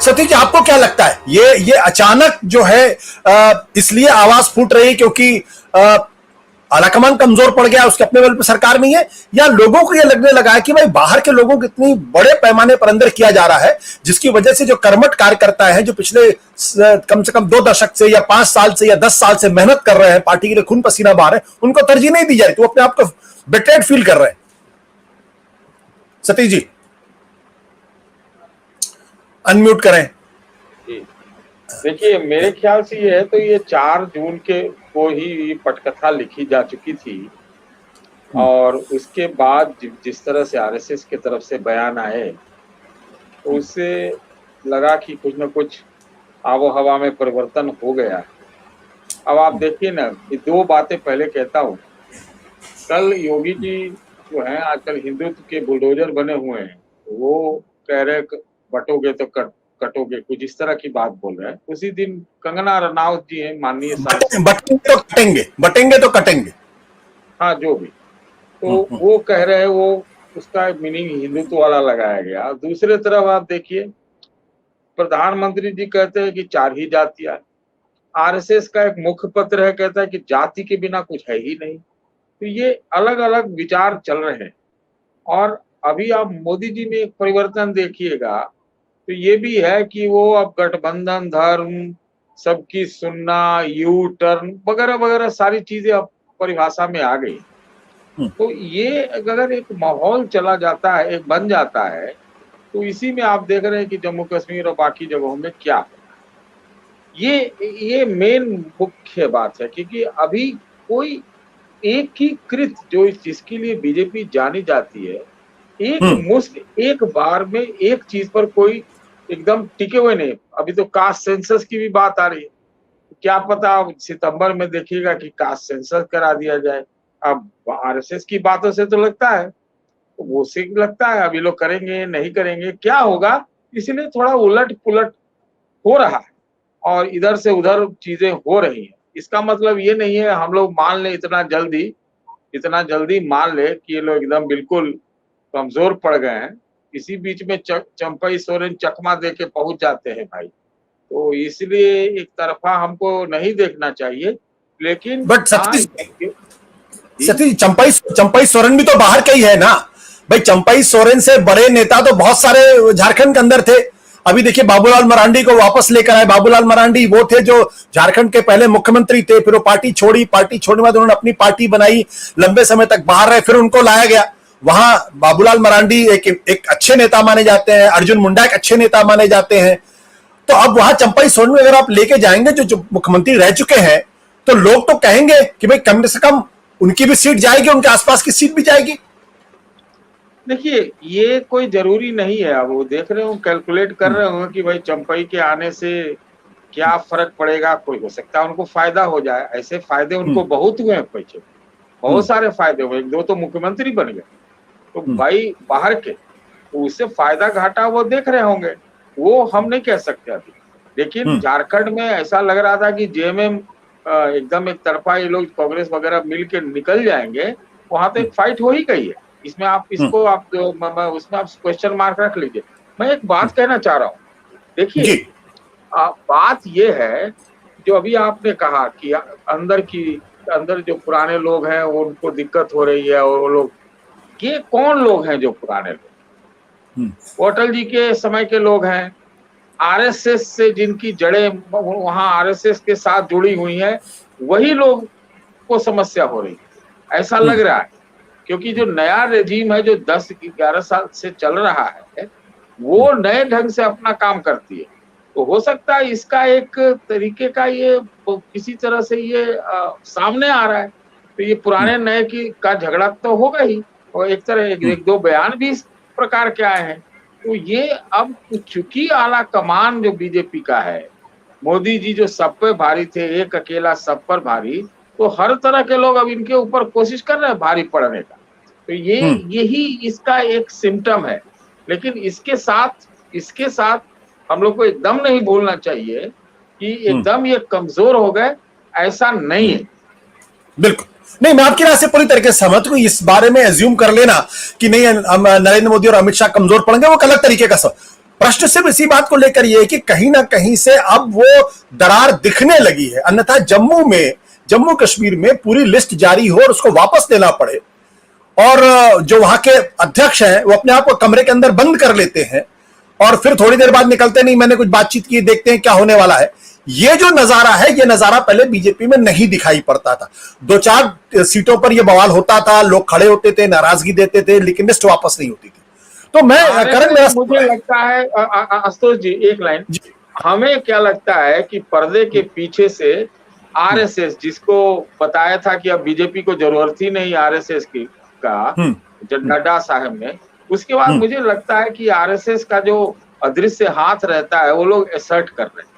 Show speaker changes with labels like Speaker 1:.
Speaker 1: सतीश जी, आपको क्या लगता है ये अचानक जो है इसलिए आवाज फूट रही है क्योंकि आलाकमान कमजोर पड़ गया, उसके अपने लेवल पर सरकार नहीं है, या लोगों को ये लगने लगा है कि भाई बाहर के लोगों को इतनी बड़े पैमाने पर अंदर किया जा रहा है जिसकी वजह से जो कर्मठ कार्यकर्ता है जो पिछले कम से कम 2 दशक से या 5 साल से या 10 साल से मेहनत कर रहे हैं, पार्टी के लिए खून पसीना बहा रहे हैं, उनको तरजीह नहीं दी जा रही, तो अपने आप को बेट्रेड फील कर रहे हैं। सतीश जी अनम्यूट करें।
Speaker 2: देखिए, मेरे ख्याल से ये है तो ये 4 जून के को ही पटकथा लिखी जा चुकी थी और उसके बाद जिस तरह से आरएसएस की तरफ से बयान आए तो उससे लगा कि कुछ न कुछ आबो हवा में परिवर्तन हो गया। अब आप देखिए ना, ये 2 बातें पहले कहता हूँ। कल योगी जी जो हैं आजकल हिंदुत्व के बुलडोजर बने हुए हैं, वो कह रहे बटोगे तो कटोगे, कुछ इस तरह की बात बोल रहे हैं। उसी दिन कंगना रनौत जी हैं, माननीय
Speaker 1: बटेंगे तो कटेंगे,
Speaker 2: हाँ जो भी, तो वो कह रहे हैं, वो उसका मीनिंग हिंदुत्व वाला लगाया गया। दूसरे तरफ आप देखिए, प्रधानमंत्री जी कहते हैं कि 4 ही जातियां। आरएसएस का एक मुख्य पत्र है, कहता है कि जाति के बिना कुछ है ही नहीं। तो ये अलग अलग विचार चल रहे हैं। और अभी आप मोदी जी में एक परिवर्तन देखिएगा तो ये भी है कि वो अब गठबंधन, धर्म, सबकी सुनना, यू टर्न वगैरह वगैरह सारी चीजें अब परिभाषा में आ गई। तो ये अगर एक माहौल चला जाता है, एक बन जाता है, तो इसी में आप देख रहे हैं कि जम्मू कश्मीर और बाकी जगहों में क्या है। ये मेन मुख्य बात है, क्योंकि अभी कोई एकीकृत जो जिसके लिए बीजेपी जानी जाती है, एक मुश्त एक बार में एक चीज पर कोई एकदम टिके हुए नहीं। अभी तो कास्ट सेंसस की भी बात आ रही है, क्या पता सितंबर में देखिएगा कि कास्ट सेंसस करा दिया जाए। अब आरएसएस की बातों से तो लगता है, तो वो से लगता है अभी लोग करेंगे नहीं करेंगे, क्या होगा, इसलिए थोड़ा उलट पुलट हो रहा है और इधर से उधर चीजें हो रही हैं। इसका मतलब ये नहीं है हम लोग मान लें इतना जल्दी मान ले कि ये लोग एकदम बिल्कुल कमजोर पड़ गए हैं। इसी बीच में चंपई सोरेन चकमा दे के पहुंच जाते हैं भाई, तो इसलिए एक तरफा हमको नहीं देखना चाहिए। लेकिन
Speaker 1: बट सतीश चंपई सोरेन भी तो बाहर के ही है ना भाई। चंपई सोरेन से बड़े नेता तो बहुत सारे झारखंड के अंदर थे। अभी देखिए बाबूलाल मरांडी को वापस लेकर आए। बाबूलाल मरांडी वो थे जो झारखंड के पहले मुख्यमंत्री थे, फिर वो पार्टी छोड़ने के बाद उन्होंने अपनी पार्टी बनाई, लंबे समय तक बाहर रहे, फिर उनको लाया गया। वहां बाबूलाल मरांडी एक अच्छे नेता माने जाते हैं, अर्जुन मुंडा एक अच्छे नेता माने जाते हैं। तो अब वहां चंपई सोरेन में अगर आप लेके जाएंगे जो मुख्यमंत्री रह चुके हैं, तो लोग तो कहेंगे कि भाई कम से कम उनकी भी सीट जाएगी, उनके आसपास की सीट भी जाएगी।
Speaker 2: देखिए, ये कोई जरूरी नहीं है। अब वो देख रहे हो, कैलकुलेट कर रहे हो कि भाई चंपई के आने से क्या फर्क पड़ेगा, कोई हो सकता है उनको फायदा हो जाए। ऐसे फायदे उनको बहुत हुए हैं, पीछे बहुत सारे फायदे हुए, 1-2 तो मुख्यमंत्री बन गए। तो भाई बाहर के, तो उससे फायदा घाटा वो देख रहे होंगे, वो हम नहीं कह सकते अभी। लेकिन झारखंड में ऐसा लग रहा था कि जेएमएम एकदम एक तरफा ये लोग कांग्रेस वगैरह मिल के निकल जाएंगे, वहां तो एक फाइट हो ही गई है। इसमें आप इसको आप उसमें आप क्वेश्चन मार्क रख लीजिए। मैं एक बात कहना चाह रहा हूँ, देखिए बात ये है जो अभी आपने कहा कि अंदर जो पुराने लोग हैं उनको दिक्कत हो रही है, और वो लोग, ये कौन लोग हैं जो पुराने लोग? अटल जी के समय के लोग हैं, आरएसएस से जिनकी जड़ें वहां आरएसएस के साथ जुड़ी हुई हैं, वही लोग को समस्या हो रही है ऐसा लग रहा है। क्योंकि जो नया रेजीम है जो 10-11 साल से चल रहा है, वो नए ढंग से अपना काम करती है। तो हो सकता है इसका एक तरीके का ये किसी तरह से ये सामने आ रहा है। तो ये पुराने नए का झगड़ा तो होगा ही, और एक तरह 1-2 बयान भी इस प्रकार के आए हैं। तो ये अब चूंकि आला कमान जो बीजेपी का है, मोदी जी जो सब पे भारी थे, एक अकेला सब पर भारी, तो हर तरह के लोग अब इनके ऊपर कोशिश कर रहे हैं भारी पड़ने का। तो यही इसका एक सिम्टम है। लेकिन इसके साथ हम लोग को एकदम नहीं भूलना चाहिए कि एकदम ये कमजोर हो गए, ऐसा नहीं है।
Speaker 1: बिल्कुल नहीं, मैं आपकी राय से पूरी तरीके से सहमत हूं। इस बारे में एज्यूम कर लेना कि नहीं नरेंद्र मोदी और अमित शाह कमजोर पड़ेंगे, वो अलग तरीके का सब। प्रश्न सिर्फ इसी बात को लेकर ये है कि कहीं ना कहीं से अब वो दरार दिखने लगी है, अन्यथा जम्मू कश्मीर में पूरी लिस्ट जारी हो और उसको वापस देना पड़े और जो वहां के अध्यक्ष हैं वो अपने आप को कमरे के अंदर बंद कर लेते हैं और फिर थोड़ी देर बाद निकलते नहीं, मैंने कुछ बातचीत की, देखते हैं क्या होने वाला है। ये जो नजारा है, ये नजारा पहले बीजेपी में नहीं दिखाई पड़ता था। 2-4 सीटों पर ये बवाल होता था, लोग खड़े होते थे, नाराजगी देते थे, लेकिन लिस्ट वापस नहीं होती थी। तो मैं करण,
Speaker 2: मुझे लगता है आशुतोष जी, एक लाइन, हमें क्या लगता है कि पर्दे के पीछे से आरएसएस, जिसको बताया था कि अब बीजेपी को जरूरत ही नहीं आरएसएस की का, नड्डा साहब ने, उसके बाद मुझे लगता है कि आरएसएस का जो अदृश्य हाथ रहता है वो लोग असर्ट कर रहे हैं।